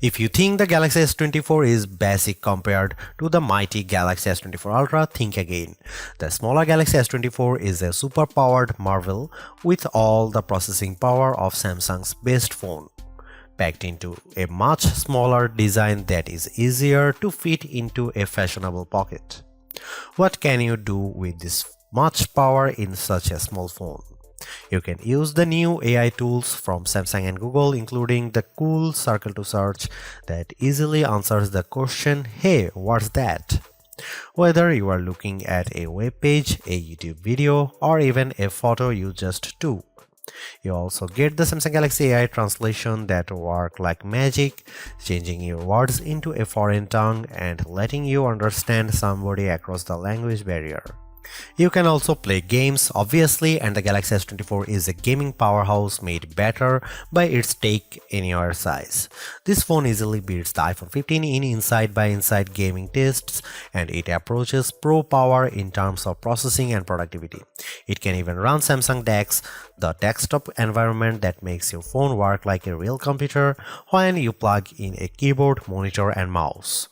If you think the Galaxy S24 is basic compared to the mighty Galaxy S24 Ultra, think again. The smaller Galaxy S24 is a super-powered marvel with all the processing power of Samsung's best phone, packed into a much smaller design that is easier to fit into a fashionable pocket. What can you do with this much power in such a small phone? You can use the new AI tools from Samsung and Google, including the cool circle to search that easily answers the question, "Hey, what's that?" Whether you are looking at a web page, a YouTube video, or even a photo you just took. You also get the Samsung Galaxy AI translation that work like magic, changing your words into a foreign tongue and letting you understand somebody across the language barrier. You can also play games, obviously, and the Galaxy S24 is a gaming powerhouse made better by its take-anywhere size. This phone easily beats the iPhone 15 in inside-by-inside gaming tests, and it approaches pro power in terms of processing and productivity. It can even run Samsung DeX, the desktop environment that makes your phone work like a real computer when you plug in a keyboard, monitor, and mouse.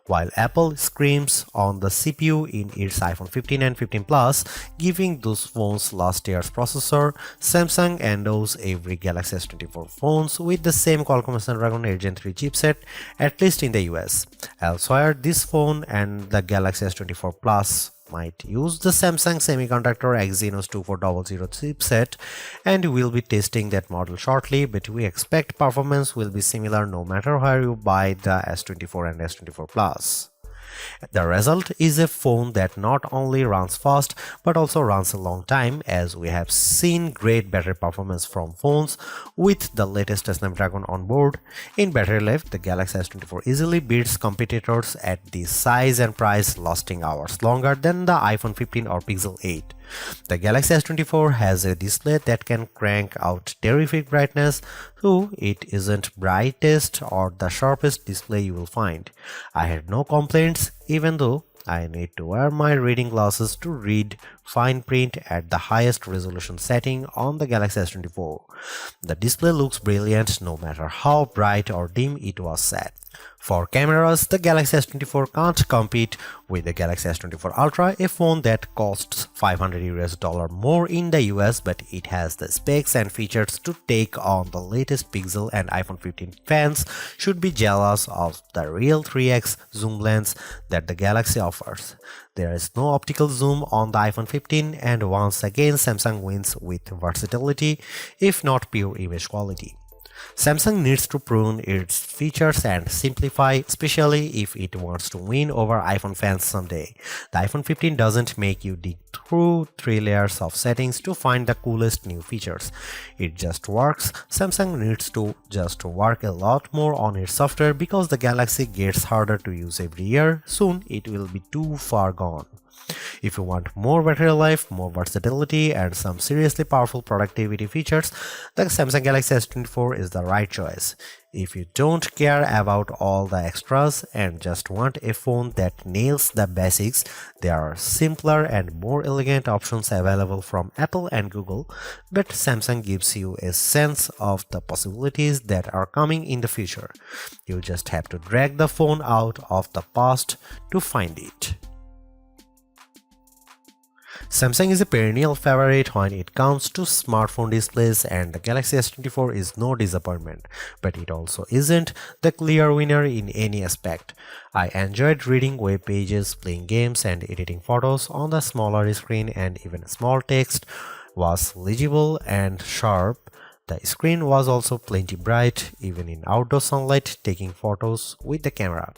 While Apple screams on the CPU in its iPhone 15 and 15 Plus, giving those phones last year's processor, Samsung endows every Galaxy S24 phones with the same Qualcomm Snapdragon 8 Gen 3 chipset, at least in the US. Elsewhere, this phone and the Galaxy S24 Plus might use the Samsung Semiconductor Exynos 2400 chipset, and we'll be testing that model shortly, but we expect performance will be similar no matter where you buy the S24 and S24 Plus. The result is a phone that not only runs fast but also runs a long time, as we have seen great battery performance from phones with the latest Snapdragon on board. In battery life, the Galaxy S24 easily beats competitors at this size and price, lasting hours longer than the iPhone 15 or Pixel 8. The Galaxy S24 has a display that can crank out terrific brightness, though it isn't brightest or the sharpest display you will find. I had no complaints, even though I need to wear my reading glasses to read fine print at the highest resolution setting on the Galaxy S24. The display looks brilliant no matter how bright or dim it was set. For cameras, the Galaxy S24 can't compete with the Galaxy S24 Ultra, a phone that costs $500 more in the US, but it has the specs and features to take on the latest Pixel, and iPhone 15 fans should be jealous of the real 3x zoom lens that the Galaxy offers. There is no optical zoom on the iPhone 15, and once again Samsung wins with versatility, if not pure image quality. Samsung needs to prune its features and simplify, especially if it wants to win over iPhone fans someday. The iPhone 15 doesn't make you dig through 3 layers of settings to find the coolest new features. It just works. Samsung needs to just work a lot more on its software, because the Galaxy gets harder to use every year. Soon it will be too far gone. If you want more battery life, more versatility, and some seriously powerful productivity features, the Samsung Galaxy S24 is the right choice. If you don't care about all the extras and just want a phone that nails the basics, there are simpler and more elegant options available from Apple and Google, but Samsung gives you a sense of the possibilities that are coming in the future. You just have to drag the phone out of the past to find it. Samsung is a perennial favorite when it comes to smartphone displays, and the Galaxy S24 is no disappointment, but it also isn't the clear winner in any aspect. I enjoyed reading web pages, playing games, and editing photos on the smaller screen, and even small text was legible and sharp. The screen was also plenty bright, even in outdoor sunlight, taking photos with the camera.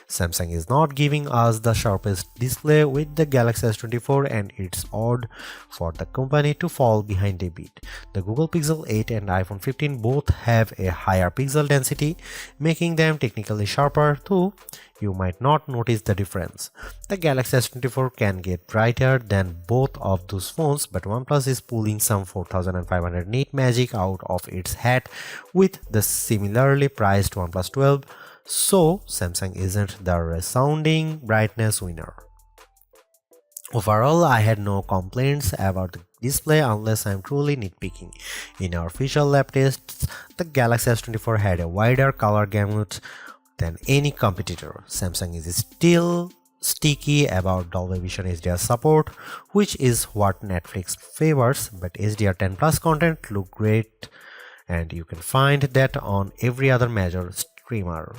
Samsung is not giving us the sharpest display with the Galaxy S24, and it's odd for the company to fall behind a bit. The Google Pixel 8 and iPhone 15 both have a higher pixel density, making them technically sharper, though you might not notice the difference. The Galaxy S24 can get brighter than both of those phones, but OnePlus is pulling some 4500 nit magic out of its hat with the similarly priced OnePlus 12, so Samsung isn't the resounding brightness winner. Overall, I had no complaints about display unless I'm truly nitpicking. In our official lab tests, the Galaxy S24 had a wider color gamut than any competitor. Samsung is still sticky about Dolby Vision HDR support, which is what Netflix favors, but HDR10 Plus content look great and you can find that on every other major streamer.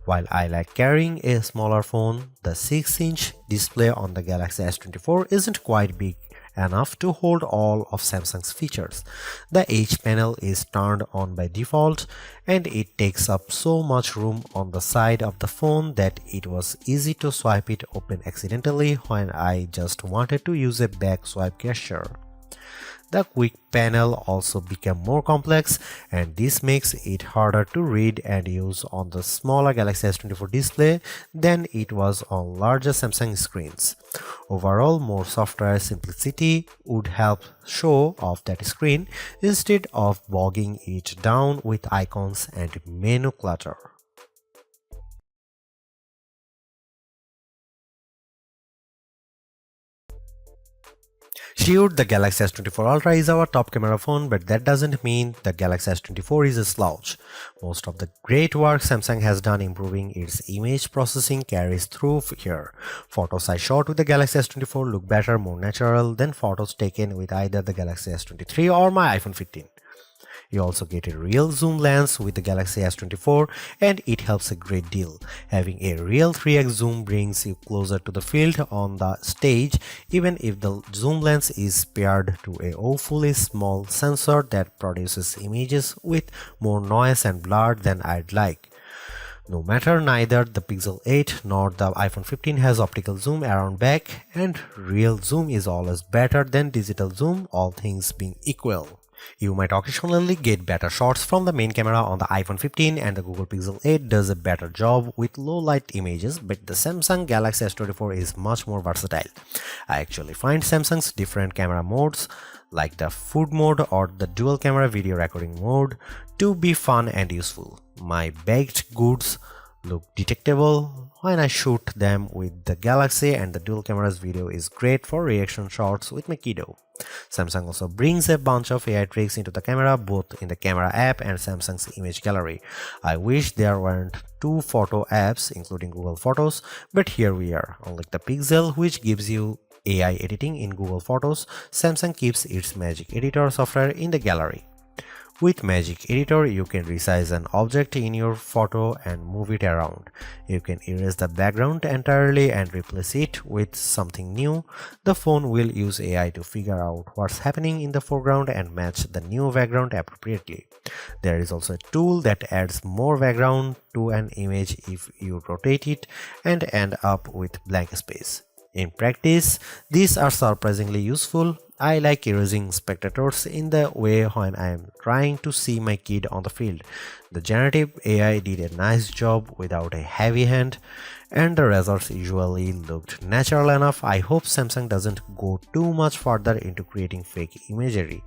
While I like carrying a smaller phone, the 6-inch display on the Galaxy S24 isn't quite big enough to hold all of Samsung's features. The H panel is turned on by default and it takes up so much room on the side of the phone that it was easy to swipe it open accidentally when I just wanted to use a back swipe gesture. The quick panel also became more complex and this makes it harder to read and use on the smaller Galaxy S24 display than it was on larger Samsung screens. Overall, more software simplicity would help show off that screen instead of bogging it down with icons and menu clutter. Sure, the Galaxy S24 Ultra is our top camera phone, but that doesn't mean the Galaxy S24 is a slouch. Most of the great work Samsung has done improving its image processing carries through here. Photos I shot with the Galaxy S24 look better, more natural than photos taken with either the Galaxy S23 or my iPhone 15. You also get a real zoom lens with the Galaxy S24 and it helps a great deal. Having a real 3x zoom brings you closer to the field on the stage even if the zoom lens is paired to a awfully small sensor that produces images with more noise and blur than I'd like. No matter, neither the Pixel 8 nor the iPhone 15 has optical zoom around back and real zoom is always better than digital zoom, all things being equal. You might occasionally get better shots from the main camera on the iPhone 15 and the Google Pixel 8 does a better job with low light images, but the Samsung Galaxy S24 is much more versatile. I actually find Samsung's different camera modes like the food mode or the dual camera video recording mode to be fun and useful. My baked goods look detectable when I shoot them with the Galaxy and the dual camera's video is great for reaction shots with my kiddo. Samsung also brings a bunch of AI tricks into the camera both in the camera app and Samsung's image gallery. I wish there weren't two photo apps including Google Photos, but here we are. Unlike the Pixel which gives you AI editing in Google Photos, Samsung keeps its Magic Editor software in the gallery. With Magic Editor, you can resize an object in your photo and move it around. You can erase the background entirely and replace it with something new. The phone will use AI to figure out what's happening in the foreground and match the new background appropriately. There is also a tool that adds more background to an image if you rotate it and end up with blank space. In practice, these are surprisingly useful. I like erasing spectators in the way when I am trying to see my kid on the field. The generative AI did a nice job without a heavy hand, and the results usually looked natural enough. I hope Samsung doesn't go too much further into creating fake imagery,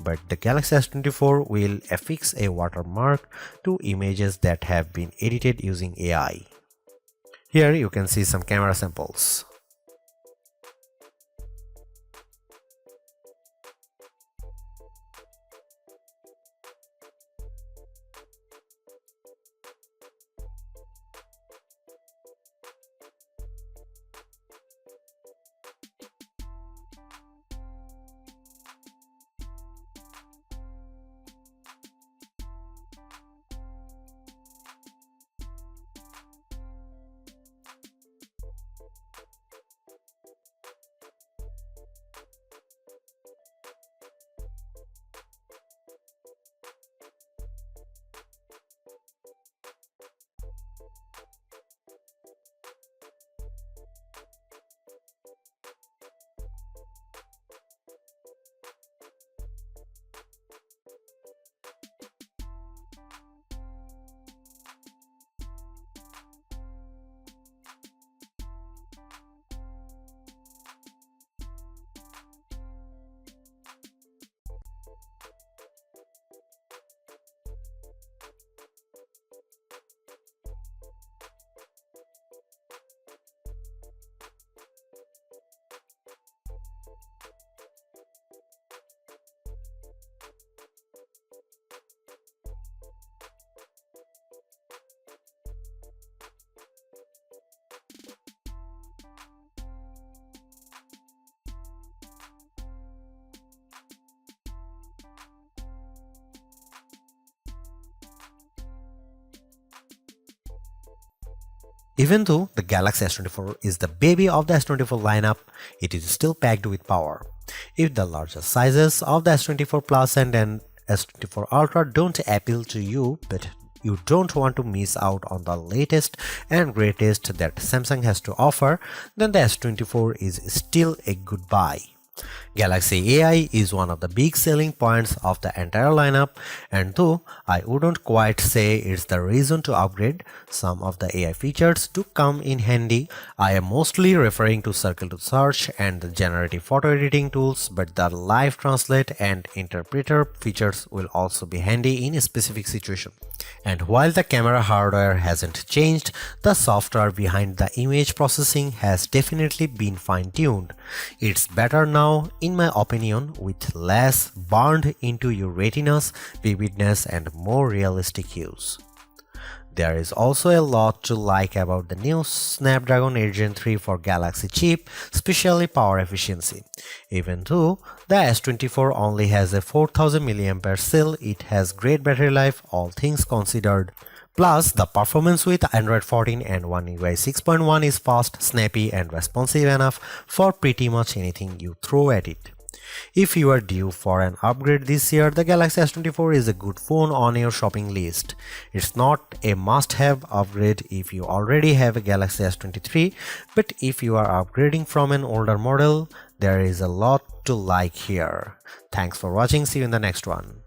but the Galaxy S24 will affix a watermark to images that have been edited using AI. Here you can see some camera samples. Even though the Galaxy S24 is the baby of the S24 lineup, it is still packed with power. If the larger sizes of the S24 Plus and S24 Ultra don't appeal to you, but you don't want to miss out on the latest and greatest that Samsung has to offer, then the S24 is still a good buy. Galaxy AI is one of the big selling points of the entire lineup, and though I wouldn't quite say it's the reason to upgrade, some of the AI features do come in handy. I am mostly referring to Circle to Search and the generative photo editing tools, but the live translate and interpreter features will also be handy in a specific situation. And while the camera hardware hasn't changed, the software behind the image processing has definitely been fine-tuned. It's better now, in my opinion, with less burned into your retinas, vividness, and more realistic hues. There is also a lot to like about the new Snapdragon 8 Gen 3 for Galaxy chip, especially power efficiency. Even though the S24 only has a 4000 mAh cell, it has great battery life, all things considered. Plus, the performance with Android 14 and One UI 6.1 is fast, snappy, and responsive enough for pretty much anything you throw at it. If you are due for an upgrade this year, the Galaxy S24 is a good phone on your shopping list. It's not a must-have upgrade if you already have a Galaxy S23, but if you are upgrading from an older model, there is a lot to like here. Thanks for watching, see you in the next one.